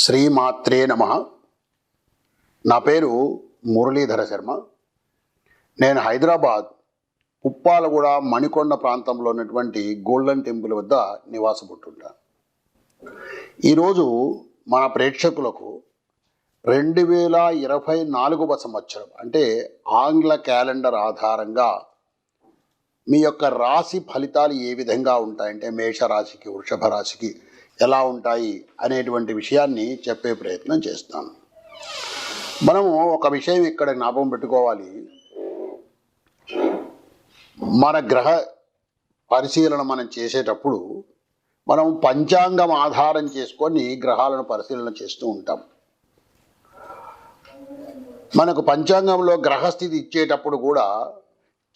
శ్రీమాత్రే నమ. నా పేరు మురళీధర శర్మ. నేను హైదరాబాద్ ఉప్పాలగూడ మణికొండ ప్రాంతంలో ఉన్నటువంటి గోల్డెన్ టెంపుల్ వద్ద నివాసపుట్టుంటాను. ఈరోజు మన ప్రేక్షకులకు 2024వ సంవత్సరం అంటే ఆంగ్ల క్యాలెండర్ ఆధారంగా మీ యొక్క రాశి ఫలితాలు ఏ విధంగా ఉంటాయంటే మేషరాశికి, వృషభ రాశికి ఎలా ఉంటాయి అనేటువంటి విషయాన్ని చెప్పే ప్రయత్నం చేస్తాను. మనము ఒక విషయం ఇక్కడ జ్ఞాపకం పెట్టుకోవాలి. మన గ్రహ పరిశీలన మనం చేసేటప్పుడు మనం పంచాంగం ఆధారం చేసుకొని గ్రహాలను పరిశీలన చేస్తూ ఉంటాం. మనకు పంచాంగంలో గ్రహస్థితి ఇచ్చేటప్పుడు కూడా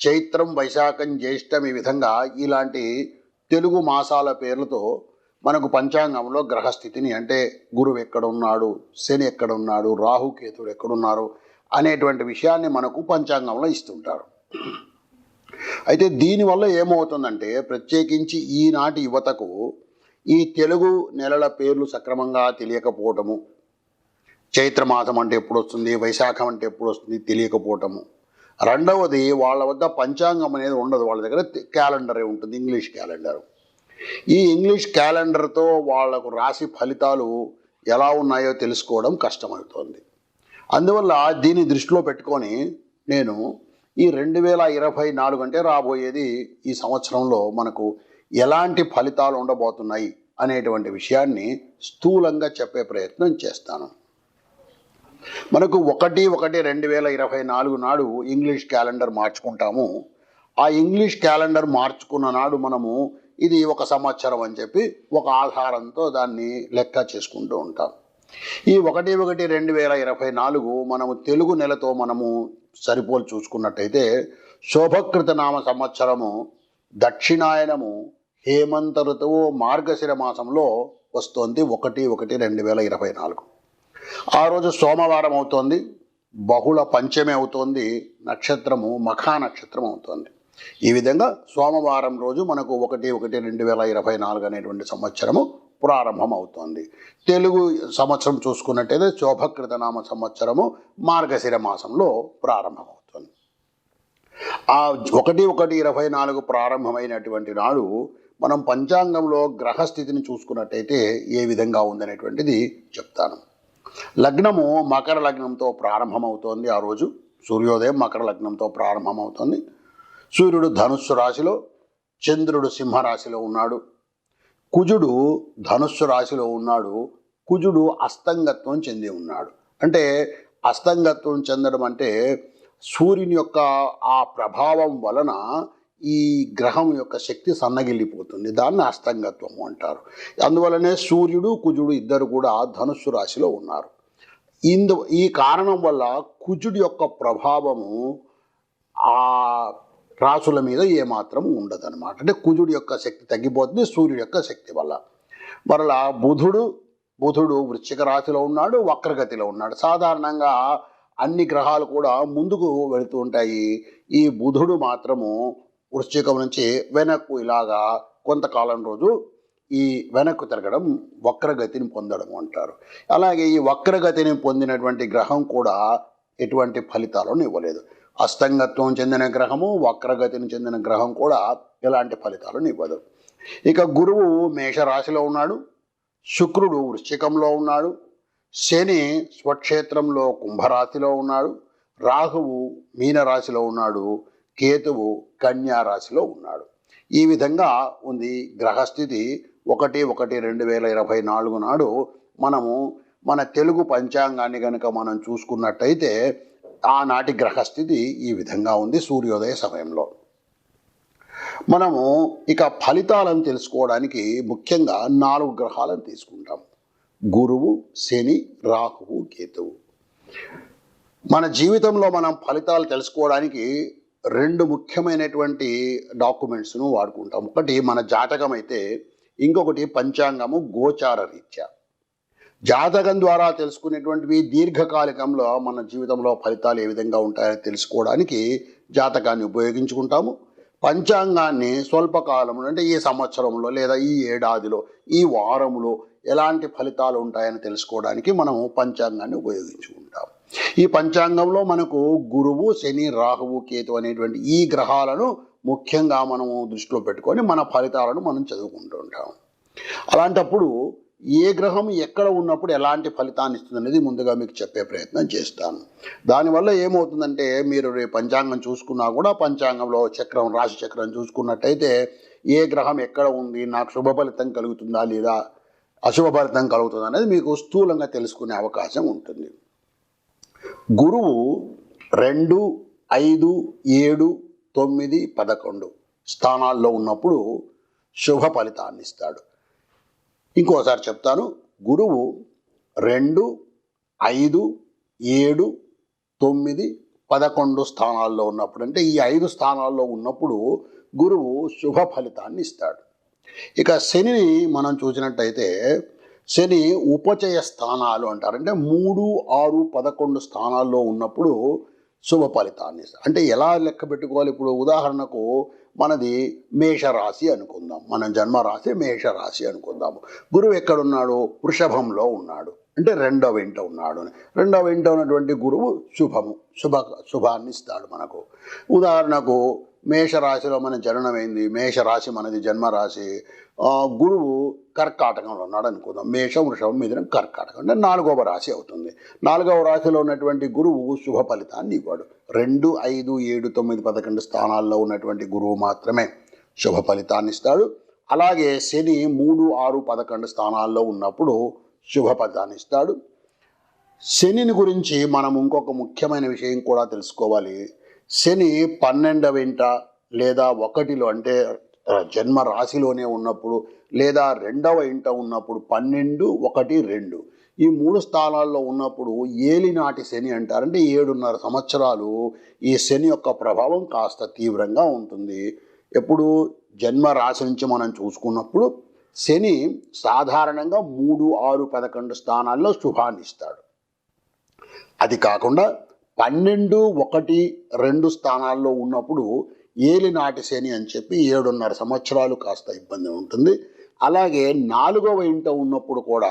చైత్రం, వైశాఖం, జ్యేష్టం ఈ విధంగా ఇలాంటి తెలుగు మాసాల పేర్లతో మనకు పంచాంగంలో గ్రహస్థితిని అంటే గురువు ఎక్కడున్నాడు, శని ఎక్కడున్నాడు, రాహుకేతుడు ఎక్కడున్నారు అనేటువంటి విషయాన్ని మనకు పంచాంగంలో ఇస్తుంటారు. అయితే దీనివల్ల ఏమవుతుందంటే ప్రత్యేకించి ఈనాటి యువతకు ఈ తెలుగు నెలల పేర్లు సక్రమంగా తెలియకపోవటము, చైత్రమాసం అంటే ఎప్పుడు వస్తుంది, వైశాఖం అంటే ఎప్పుడు వస్తుంది తెలియకపోవటము. రెండవది, వాళ్ళ వద్ద పంచాంగం అనేది ఉండదు, వాళ్ళ దగ్గర క్యాలెండరే ఉంటుంది, ఇంగ్లీష్ క్యాలెండర్. ఈ ఇంగ్లీష్ క్యాలెండర్తో వాళ్లకు రాశి ఫలితాలు ఎలా ఉన్నాయో తెలుసుకోవడం కష్టమవుతోంది. అందువల్ల దీన్ని దృష్టిలో పెట్టుకొని నేను ఈ 2024 అంటే రాబోయేది ఈ సంవత్సరంలో మనకు ఎలాంటి ఫలితాలు ఉండబోతున్నాయి అనేటువంటి విషయాన్ని స్థూలంగా చెప్పే ప్రయత్నం చేస్తాను. మనకు 1/1/2024 నాడు ఇంగ్లీష్ క్యాలెండర్ మార్చుకుంటాము. ఆ ఇంగ్లీష్ క్యాలెండర్ మార్చుకున్న నాడు మనము ఇది ఒక సంవత్సరం అని చెప్పి ఒక ఆధారంతో దాన్ని లెక్క చేసుకుంటూ ఉంటాం. ఈ 1/1/2024 మనము తెలుగు నెలతో మనము సరిపోలు చూసుకున్నట్టయితే శోభకృత నామ సంవత్సరము దక్షిణాయనము హేమంత ఋతువు మార్గశిర మాసంలో వస్తోంది 1/1/2024. ఆ రోజు సోమవారం అవుతోంది, బహుళ పంచమి అవుతోంది, నక్షత్రము మఖా నక్షత్రం అవుతోంది. ఈ విధంగా సోమవారం రోజు మనకు 1/1/2024 అనేటువంటి సంవత్సరము ప్రారంభం అవుతోంది. తెలుగు సంవత్సరం చూసుకున్నట్టయితే శోభకృత నామ సంవత్సరము మార్గశిర మాసంలో ప్రారంభమవుతుంది. ఆ 1/1/24 ప్రారంభమైనటువంటి నాడు మనం పంచాంగంలో గ్రహస్థితిని చూసుకున్నట్టయితే ఏ విధంగా ఉందనేటువంటిది చెప్తాను. లగ్నము మకర లగ్నంతో ప్రారంభమవుతోంది. ఆ రోజు సూర్యోదయం మకర లగ్నంతో ప్రారంభమవుతుంది. సూర్యుడు ధనుస్సు రాశిలో, చంద్రుడు సింహరాశిలో ఉన్నాడు, కుజుడు ధనుస్సు రాశిలో ఉన్నాడు. కుజుడు అస్తంగత్వం చెంది ఉన్నాడు. అంటే అస్తంగత్వం చెందడం అంటే సూర్యుని యొక్క ఆ ప్రభావం వలన ఈ గ్రహం యొక్క శక్తి సన్నగిల్లిపోతుంది, దాన్ని అస్తంగత్వము అంటారు. అందువలనే సూర్యుడు కుజుడు ఇద్దరు కూడా ధనుస్సు రాశిలో ఉన్నారు. ఈ కారణం వల్ల కుజుడి యొక్క ప్రభావము ఆ రాశుల మీద ఏమాత్రం ఉండదన్నమాట. అంటే కుజుడి యొక్క శక్తి తగ్గిపోతుంది సూర్యుడి యొక్క శక్తి వల్ల. మరలా బుధుడు వృశ్చిక రాశిలో ఉన్నాడు, వక్రగతిలో ఉన్నాడు. సాధారణంగా అన్ని గ్రహాలు కూడా ముందుకు వెళుతూ ఉంటాయి. ఈ బుధుడు మాత్రము వృశ్చికం నుంచి వెనక్కు ఇలాగా కొంతకాలం రోజు ఈ వెనక్కు తిరగడం వక్రగతిని పొందడం అంటారు. అలాగే ఈ వక్రగతిని పొందినటువంటి గ్రహం కూడా ఎటువంటి ఫలితాలను ఇవ్వలేదు. అస్తంగత్వం చెందిన గ్రహము, వక్రగతిని చెందిన గ్రహం కూడా ఎలాంటి ఫలితాలను ఇవ్వదు. ఇక గురువు మేషరాశిలో ఉన్నాడు, శుక్రుడు వృశ్చికంలో ఉన్నాడు, శని స్వక్షేత్రంలో కుంభరాశిలో ఉన్నాడు, రాహువు మీనరాశిలో ఉన్నాడు, కేతువు కన్యా రాశిలో ఉన్నాడు. ఈ విధంగా ఉంది గ్రహస్థితి. 1/1/2024 నాడు మనము మన తెలుగు పంచాంగాన్ని కనుక మనం చూసుకున్నట్టయితే ఆనాటి గ్రహస్థితి ఈ విధంగా ఉంది సూర్యోదయ సమయంలో. మనము ఇక ఫలితాలను తెలుసుకోవడానికి ముఖ్యంగా 4 గ్రహాలను తీసుకుంటాం: గురువు, శని, రాహువు, కేతువు. మన జీవితంలో మనం ఫలితాలు తెలుసుకోవడానికి 2 ముఖ్యమైనటువంటి డాక్యుమెంట్స్ను వాడుకుంటాం. ఒకటి మన జాతకం అయితే, ఇంకొకటి పంచాంగము గోచార రీత్యా. జాతకం ద్వారా తెలుసుకునేటువంటివి దీర్ఘకాలికంలో మన జీవితంలో ఫలితాలు ఏ విధంగా ఉంటాయో తెలుసుకోవడానికి జాతకాన్ని ఉపయోగించుకుంటాము. పంచాంగాన్ని స్వల్పకాలంలో అంటే ఈ సంవత్సరంలో లేదా ఈ ఏడాదిలో ఈ వారములో ఎలాంటి ఫలితాలు ఉంటాయని తెలుసుకోవడానికి మనం పంచాంగాన్ని ఉపయోగించుకుంటాం. ఈ పంచాంగంలో మనకు గురువు, శని, రాహువు, కేతు అనేటువంటి ఈ గ్రహాలను ముఖ్యంగా మనము దృష్టిలో పెట్టుకొని మన ఫలితాలను మనం చదువుకుంటూ ఉంటాం. అలాంటప్పుడు ఏ గ్రహం ఎక్కడ ఉన్నప్పుడు ఎలాంటి ఫలితాన్ని ఇస్తుంది అనేది ముందుగా మీకు చెప్పే ప్రయత్నం చేస్తాను. దానివల్ల ఏమవుతుందంటే మీరు రేపు పంచాంగం చూసుకున్నా కూడా పంచాంగంలో చక్రం, రాశి చక్రం చూసుకున్నట్టయితే ఏ గ్రహం ఎక్కడ ఉంది, నాకు శుభ ఫలితం కలుగుతుందా లేదా అశుభ ఫలితం కలుగుతుందా అనేది మీకు స్థూలంగా తెలుసుకునే అవకాశం ఉంటుంది. గురువు 2, 5, 7, 9, 11 స్థానాల్లో ఉన్నప్పుడు శుభ ఫలితాన్ని ఇస్తాడు. ఇంకోసారి చెప్తాను. గురువు 2, 5, 7, 9, 11 స్థానాల్లో ఉన్నప్పుడు, అంటే ఈ 5 స్థానాల్లో ఉన్నప్పుడు గురువు శుభ ఫలితాన్ని ఇస్తాడు. ఇక శనిని మనం చూసినట్టయితే శని ఉపచయ స్థానాలు అంటారు. అంటే 3, 6, 11 స్థానాల్లో ఉన్నప్పుడు శుభ ఫలితాన్ని ఇస్తాడు. అంటే ఎలా లెక్క పెట్టుకోవాలి? ఇప్పుడు ఉదాహరణకు మనది మేషరాశి అనుకుందాం, మన జన్మరాశి మేషరాశి అనుకుందాము. గురువు ఎక్కడున్నాడు? వృషభంలో ఉన్నాడు, అంటే రెండవ ఇంట ఉన్నాడు. రెండవ ఇంట ఉన్నటువంటి గురువు శుభాన్ని ఇస్తాడు మనకు. ఉదాహరణకు మేషరాశిలో మన జననమైంది, మేషరాశి మనది జన్మరాశి, గురువు కర్కాటకంలో ఉన్నాడు అనుకుందాం. మేషం, వృషభం, మిథునం, కర్కాటకం అంటే 4వ రాశి అవుతుంది. 4వ రాశిలో ఉన్నటువంటి గురువు శుభ ఫలితాన్ని ఇవ్వడు. 2, 5, 7, 9, 11 స్థానాల్లో ఉన్నటువంటి గురువు మాత్రమే శుభ ఫలితాన్ని ఇస్తాడు. అలాగే శని 3, 6, 11 స్థానాల్లో ఉన్నప్పుడు శుభ ఫలితాన్ని ఇస్తాడు. శనిని గురించి మనం ఇంకొక ముఖ్యమైన విషయం కూడా తెలుసుకోవాలి. శని 12వ ఇంట లేదా 1లో, అంటే జన్మ రాశిలోనే ఉన్నప్పుడు, లేదా 2వ ఇంట ఉన్నప్పుడు 12, 1, 2 ఈ 3 స్థానాల్లో ఉన్నప్పుడు ఏలినాటి శని అంటారు. అంటే 7.5 సంవత్సరాలు ఈ శని యొక్క ప్రభావం కాస్త తీవ్రంగా ఉంటుంది. ఎప్పుడు జన్మ రాశి నుంచి మనం చూసుకున్నప్పుడు శని సాధారణంగా 3, 6, 11 స్థానాల్లో శుభాన్ని ఇస్తాడు. అది కాకుండా 12, 1, 2 స్థానాల్లో ఉన్నప్పుడు ఏలినాటి శని అని చెప్పి 7.5 సంవత్సరాలు కాస్త ఇబ్బంది ఉంటుంది. అలాగే 4వ ఇంట ఉన్నప్పుడు కూడా,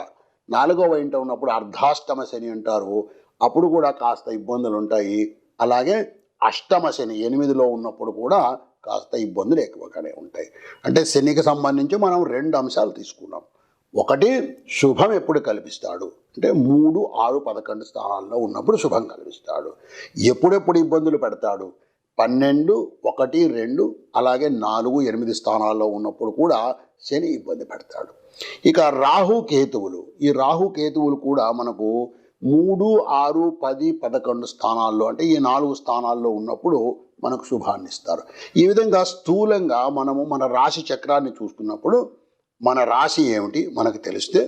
4వ ఇంట ఉన్నప్పుడు అర్ధాష్టమ శని అంటారు, అప్పుడు కూడా కాస్త ఇబ్బందులు ఉంటాయి. అలాగే అష్టమ శని 8లో ఉన్నప్పుడు కూడా కాస్త ఇబ్బందులు ఎక్కువగానే ఉంటాయి. అంటే శనికి సంబంధించి మనం 2 అంశాలు తీసుకున్నాం. ఒకటి, శుభం ఎప్పుడు కల్పిస్తాడు అంటే 3, 6, 11 స్థానాల్లో ఉన్నప్పుడు శుభం కల్పిస్తాడు. ఎప్పుడెప్పుడు ఇబ్బందులు పెడతాడు? 12, 1, 2 అలాగే 4, 8 స్థానాల్లో ఉన్నప్పుడు కూడా శని ఇబ్బంది పెడతాడు. ఇక రాహుకేతువులు, ఈ రాహుకేతువులు కూడా మనకు 3, 6, 10, 11 స్థానాల్లో, అంటే ఈ 4 స్థానాల్లో ఉన్నప్పుడు మనకు శుభాన్ని ఇస్తారు. ఈ విధంగా స్థూలంగా మనము మన రాశి చక్రాన్ని చూస్తున్నప్పుడు మన రాశి ఏమిటి మనకు తెలిస్తే,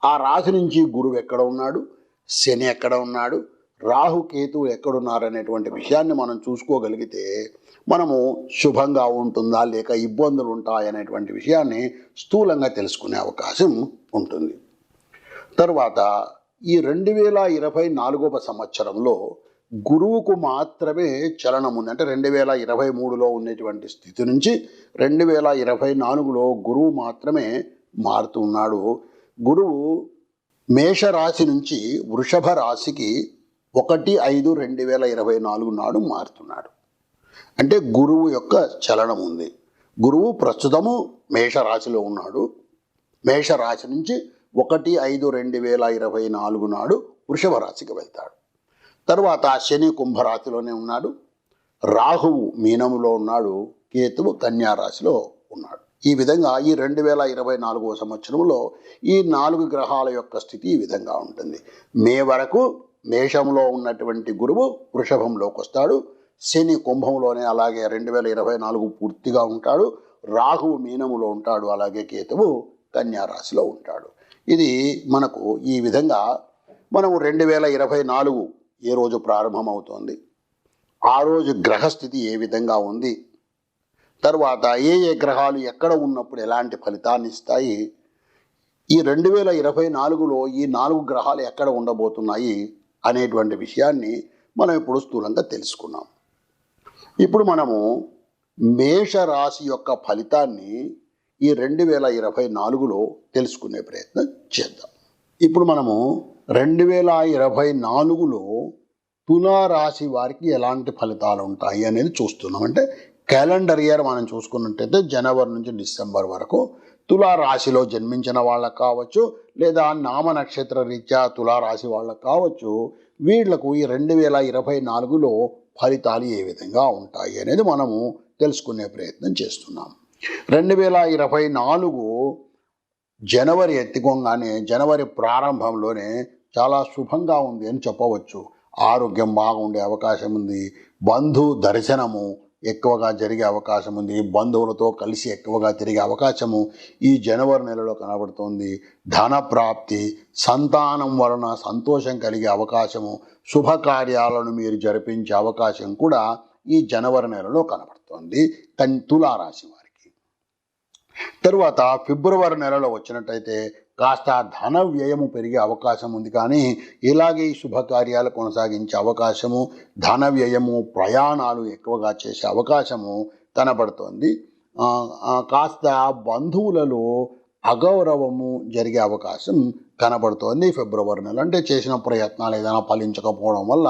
ఆ రాశి నుంచి గురువు ఎక్కడ ఉన్నాడు, శని ఎక్కడ ఉన్నాడు, రాహుకేతువు ఎక్కడున్నారనేటువంటి విషయాన్ని మనం చూసుకోగలిగితే మనము శుభంగా ఉంటుందా లేక ఇబ్బందులు ఉంటాయనేటువంటి విషయాన్ని స్థూలంగా తెలుసుకునే అవకాశం ఉంటుంది. తరువాత ఈ 2024వ సంవత్సరంలో గురువుకు మాత్రమే చలనం ఉంది. అంటే 2023లో ఉన్నటువంటి స్థితి నుంచి 2024లో గురువు మాత్రమే మారుతున్నాడు. గురువు మేషరాశి నుంచి వృషభ రాశికి 1/5/2024 నాడు మారుతున్నాడు. అంటే గురువు యొక్క చలనం ఉంది. గురువు ప్రస్తుతము మేషరాశిలో ఉన్నాడు. మేషరాశి నుంచి 1/5/2024 నాడు వృషభ రాశికి వెళ్తాడు. తర్వాత శని కుంభరాశిలోనే ఉన్నాడు, రాహువు మీనములో ఉన్నాడు, కేతువు కన్యా రాశిలో ఉన్నాడు. ఈ విధంగా ఈ 2024వ సంవత్సరంలో ఈ 4 గ్రహాల యొక్క స్థితి ఈ విధంగా ఉంటుంది. మే వరకు మేషంలో ఉన్నటువంటి గురువు వృషభంలోకి వస్తాడు, శని కుంభంలోనే, అలాగే 2024 పూర్తిగా ఉంటాడు, రాహువు మీనములో ఉంటాడు, అలాగే కేతువు కన్యా రాశిలో ఉంటాడు. ఇది మనకు ఈ విధంగా మనము 2024 ఏ రోజు ప్రారంభమవుతోంది, ఆ రోజు గ్రహస్థితి ఏ విధంగా ఉంది, తర్వాత ఏ ఏ గ్రహాలు ఎక్కడ ఉన్నప్పుడు ఎలాంటి ఫలితాన్ని ఇస్తాయి, ఈ 2024లో ఈ 4 గ్రహాలు ఎక్కడ ఉండబోతున్నాయి అనేటువంటి విషయాన్ని మనం ఇప్పుడు స్థూలంగా తెలుసుకున్నాం. ఇప్పుడు మనము మేషరాశి యొక్క ఫలితాన్ని ఈ 2024లో తెలుసుకునే ప్రయత్నం చేద్దాం. ఇప్పుడు మనము 2024లో తులారాశి వారికి ఎలాంటి ఫలితాలు ఉంటాయి అనేది చూస్తున్నాం. అంటే క్యాలెండర్ ఇయర్ మనం చూసుకున్నట్టయితే జనవరి నుంచి డిసెంబర్ వరకు తులారాశిలో జన్మించిన వాళ్ళకు కావచ్చు, లేదా నామ నక్షత్ర రీత్యా తులారాశి వాళ్ళకు కావచ్చు, వీళ్లకు ఈ 2024లో ఫలితాలు ఏ విధంగా ఉంటాయి అనేది మనము తెలుసుకునే ప్రయత్నం చేస్తున్నాం. 2024 జనవరి ఎత్తుకోగానే జనవరి ప్రారంభంలోనే చాలా శుభంగా ఉంది అని చెప్పవచ్చు. ఆరోగ్యం బాగుండే అవకాశం ఉంది, బంధు దర్శనము ఎక్కువగా జరిగే అవకాశం ఉంది, బంధువులతో కలిసి ఎక్కువగా తిరిగే అవకాశము ఈ జనవరి నెలలో కనబడుతోంది. ధన ప్రాప్తి, సంతానం వలన సంతోషం కలిగే అవకాశము, శుభకార్యాలను మీరు జరిపించే అవకాశం కూడా ఈ జనవరి నెలలో కనబడుతోంది తులారాశి వారికి. తరువాత ఫిబ్రవరి నెలలో వచ్చినట్టయితే కాస్త ధన వ్యయము పెరిగే అవకాశం ఉంది, కానీ ఇలాగే ఈ శుభకార్యాలు కొనసాగించే అవకాశము, ధన వ్యయము, ప్రయాణాలు ఎక్కువగా చేసే అవకాశము కనబడుతోంది. కాస్త బంధువులలో అగౌరవము జరిగే అవకాశం కనబడుతోంది ఫిబ్రవరి నెల. అంటే చేసిన ప్రయత్నాలు ఏదైనా ఫలించకపోవడం వల్ల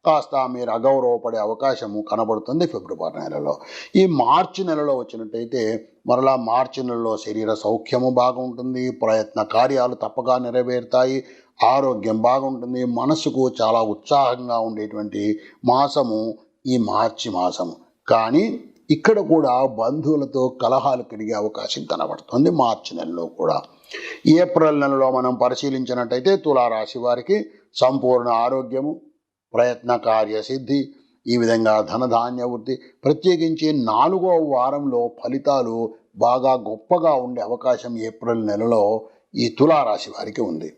కాస్త మీరు అగౌరవపడే అవకాశము కనబడుతుంది ఫిబ్రవరి నెలలో. ఈ మార్చి నెలలో వచ్చినట్టయితే మరలా మార్చి నెలలో శరీర సౌఖ్యము బాగుంటుంది, ప్రయత్న కార్యాలు తప్పగా నెరవేరుతాయి, ఆరోగ్యం బాగుంటుంది, మనసుకు చాలా ఉత్సాహంగా ఉండేటువంటి మాసము ఈ మార్చి మాసము. కానీ ఇక్కడ కూడా బంధువులతో కలహాలు కలిగే అవకాశం కనబడుతుంది మార్చి నెలలో కూడా. ఏప్రిల్ నెలలో మనం పరిశీలించినట్టయితే తులారాశి వారికి సంపూర్ణ ఆరోగ్యము, ప్రయత్న కార్యసిద్ధి, ఈ విధంగా ధనధాన్య వృద్ధి, ప్రత్యేకించి 4వ వారంలో ఫలితాలు బాగా గొప్పగా ఉండే అవకాశం ఏప్రిల్ నెలలో ఈ తులారాశి వారికి ఉంది.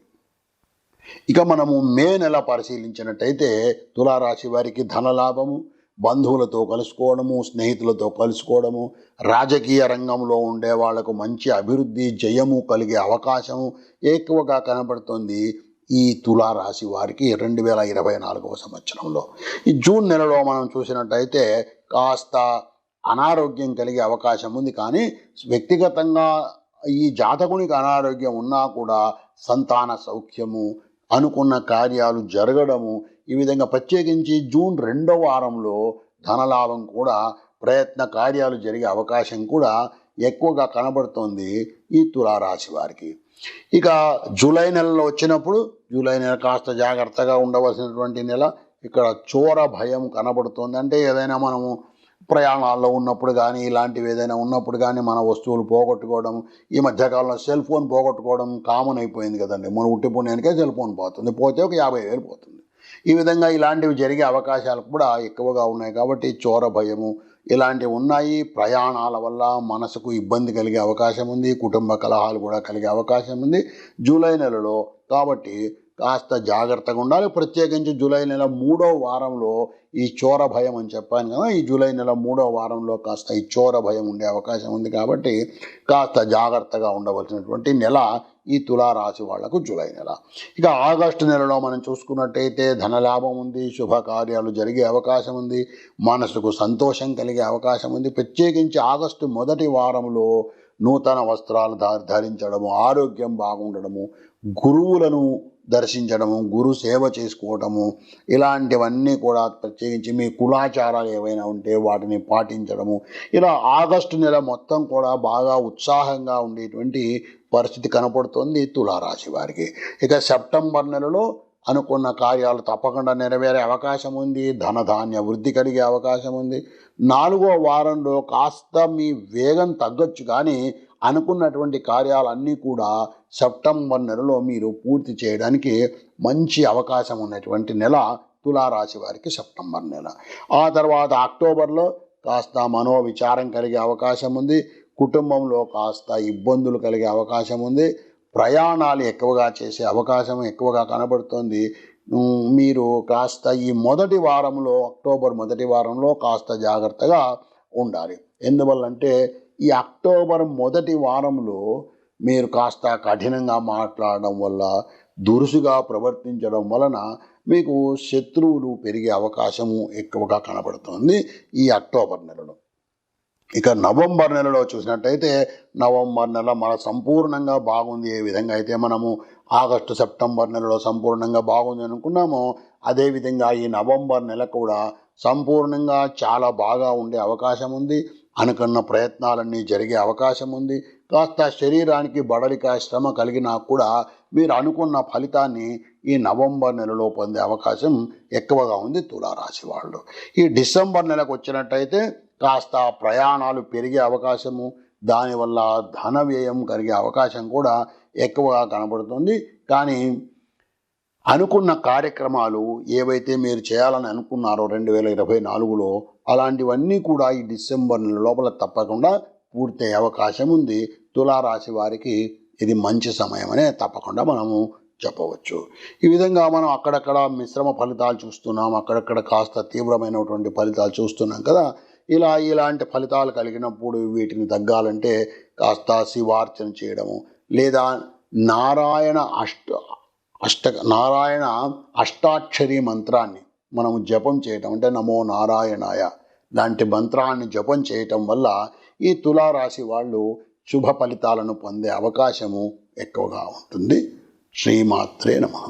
ఇక మనము మే నెల పరిశీలించినట్టయితే తులారాశి వారికి ధనలాభము, బంధువులతో కలుసుకోవడము, స్నేహితులతో కలుసుకోవడము, రాజకీయ రంగంలో ఉండే వాళ్లకు మంచి అభివృద్ధి, జయము కలిగే అవకాశము ఎక్కువగా కనబడుతుంది ఈ తులారాశి వారికి 2024వ సంవత్సరంలో. ఈ జూన్ నెలలో మనం చూసినట్టయితే కాస్త అనారోగ్యం కలిగే అవకాశం ఉంది, కానీ వ్యక్తిగతంగా ఈ జాతకునికి అనారోగ్యం ఉన్నా కూడా సంతాన సౌఖ్యము, అనుకున్న కార్యాలు జరగడము, ఈ విధంగా ప్రత్యేకించి జూన్ 2వ వారంలో ధనలాభం కూడా, ప్రయత్న కార్యాలు జరిగే అవకాశం కూడా ఎక్కువగా కనబడుతోంది ఈ తులారాశి వారికి. ఇక జూలై నెలలో వచ్చినప్పుడు జూలై నెల కాస్త జాగ్రత్తగా ఉండవలసినటువంటి నెల. ఇక్కడ చోర భయం కనబడుతోంది. అంటే ఏదైనా మనము ప్రయాణాల్లో ఉన్నప్పుడు కానీ, ఇలాంటివి ఏదైనా ఉన్నప్పుడు కానీ మన వస్తువులు పోగొట్టుకోవడం, ఈ మధ్యకాలంలో సెల్ ఫోన్ పోగొట్టుకోవడం కామన్ అయిపోయింది కదండి. మన ఉట్టి పుణ్యానికే సెల్ ఫోన్ పోతుంది, పోతే ఒక 50,000 పోతుంది. ఈ విధంగా ఇలాంటివి జరిగే అవకాశాలు కూడా ఎక్కువగా ఉన్నాయి. కాబట్టి చోర భయము ఇలాంటివి ఉన్నాయి. ప్రయాణాల వల్ల మనసుకు ఇబ్బంది కలిగే అవకాశం ఉంది, కుటుంబ కలహాలు కూడా కలిగే అవకాశం ఉంది జూలై నెలలో. కాబట్టి కాస్త జాగ్రత్తగా ఉండాలి. ప్రత్యేకించి జూలై నెల 3వ వారంలో ఈ చోర భయం అని చెప్పాను కదా, ఈ జూలై నెల 3వ వారంలో కాస్త ఈ చోర భయం ఉండే అవకాశం ఉంది. కాబట్టి కాస్త జాగ్రత్తగా ఉండవలసినటువంటి నెల ఈ తులారాశి వాళ్లకు జూలై నెల. ఇక ఆగస్టు నెలలో మనం చూసుకున్నట్టయితే ధనలాభం ఉంది, శుభకార్యాలు జరిగే అవకాశం ఉంది, మనసుకు సంతోషం కలిగే అవకాశం ఉంది. ప్రత్యేకించి ఆగస్టు మొదటి వారంలో నూతన వస్త్రాలు ధరించడము, ఆరోగ్యం బాగుండడము, గురువులను దర్శించడము, గురు సేవ చేసుకోవటము, ఇలాంటివన్నీ కూడా ప్రత్యేకించి మీ కులాచారాలు ఏవైనా ఉంటే వాటిని పాటించడము, ఇలా ఆగస్టు నెల మొత్తం కూడా బాగా ఉత్సాహంగా ఉండేటువంటి పరిస్థితి కనపడుతుంది తులారాశి వారికి. ఇక సెప్టెంబర్ నెలలో అనుకున్న కార్యాలు తప్పకుండా నెరవేరే అవకాశం ఉంది, ధనధాన్య వృద్ధి కలిగే అవకాశం ఉంది. 4వ వారంలో కాస్త మీ వేగం తగ్గొచ్చు, కానీ అనుకున్నటువంటి కార్యాలన్నీ కూడా సెప్టెంబర్ నెలలో మీరు పూర్తి చేయడానికి మంచి అవకాశం ఉన్నటువంటి నెల తులారాశి వారికి సెప్టెంబర్ నెల. ఆ తర్వాత అక్టోబర్లో కాస్త మనోవిచారం కలిగే అవకాశం ఉంది, కుటుంబంలో కాస్త ఇబ్బందులు కలిగే అవకాశం ఉంది, ప్రయాణాలు ఎక్కువగా చేసే అవకాశం ఎక్కువగా కనబడుతోంది. మీరు కాస్త ఈ మొదటి వారంలో, అక్టోబర్ మొదటి వారంలో కాస్త జాగ్రత్తగా ఉండాలి. ఎందువల్లంటే ఈ అక్టోబర్ మొదటి వారంలో మీరు కాస్త కఠినంగా మాట్లాడడం వల్ల, దురుసుగా ప్రవర్తించడం వలన మీకు శత్రువులు పెరిగే అవకాశము ఎక్కువగా కనబడుతుంది ఈ అక్టోబర్ నెలలో. ఇక నవంబర్ నెలలో చూసినట్టయితే నవంబర్ నెల మన సంపూర్ణంగా బాగుంది. ఏ విధంగా అయితే మనము ఆగస్టు సెప్టెంబర్ నెలలో సంపూర్ణంగా బాగుంది అనుకున్నామో అదేవిధంగా ఈ నవంబర్ నెల కూడా సంపూర్ణంగా చాలా బాగా ఉండే అవకాశం ఉంది. అనుకున్న ప్రయత్నాలన్నీ జరిగే అవకాశం ఉంది. కాస్త శరీరానికి బడలిక శ్రమ కలిగినా కూడా మీరు అనుకున్న ఫలితాన్ని ఈ నవంబర్ నెలలో పొందే అవకాశం ఎక్కువగా ఉంది తులారాశి వాళ్ళు. ఈ డిసెంబర్ నెలకు వచ్చినట్టయితే కాస్త ప్రయాణాలు పెరిగే అవకాశము, దానివల్ల ధన వ్యయం కలిగే అవకాశం కూడా ఎక్కువగా కనబడుతుంది. కానీ అనుకున్న కార్యక్రమాలు ఏవైతే మీరు చేయాలని అనుకున్నారో 2024లో అలాంటివన్నీ కూడా ఈ డిసెంబర్ నెల లోపల తప్పకుండా పూర్తయ్యే అవకాశం ఉంది. తులారాశి వారికి ఇది మంచి సమయమనే తప్పకుండా మనము చెప్పవచ్చు. ఈ విధంగా మనం అక్కడక్కడ మిశ్రమ ఫలితాలు చూస్తున్నాం, అక్కడక్కడ కాస్త తీవ్రమైనటువంటి ఫలితాలు చూస్తున్నాం కదా. ఇలాంటి ఫలితాలు కలిగినప్పుడు వీటిని తగ్గాలంటే కాస్త శివార్చన చేయడము, లేదా నారాయణ అష్టాక్షరి మంత్రాన్ని మనము జపం చేయటం, అంటే నమో నారాయణాయ లాంటి మంత్రాన్ని జపం చేయటం వల్ల ఈ తులారాశి వాళ్ళు శుభ ఫలితాలను పొందే అవకాశము ఎక్కువగా ఉంటుంది. శ్రీమాత్రే నమః.